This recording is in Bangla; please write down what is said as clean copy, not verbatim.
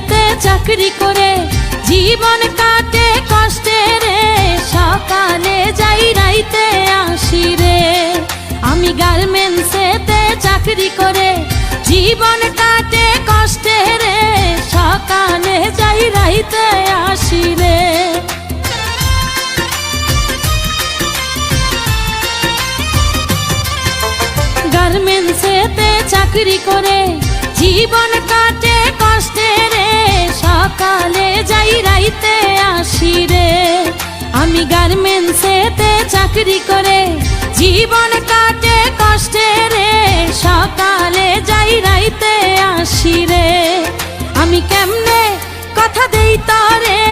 গার্মেন্টসেতে চাকরি করে জীবন কাটে কষ্টে রে, সকালে যাই রাইতে আসি রে। আমি গার্মেন্টসেতে চাকরি করে জীবন কাটে কষ্টে রে, সকালে যাই রাইতে আসি রে। গার্মেন্টসেতে চাকরি করে জীবন কাটে কষ্টে রে, সকালে যাই রাইতে আসি রে। আমি গার্মেন্টসেতে চাকরি করে জীবন কাটে কষ্টে রে, সকালে যাই রাইতে আসি রে। আমি কেমনে কথা দেই তরে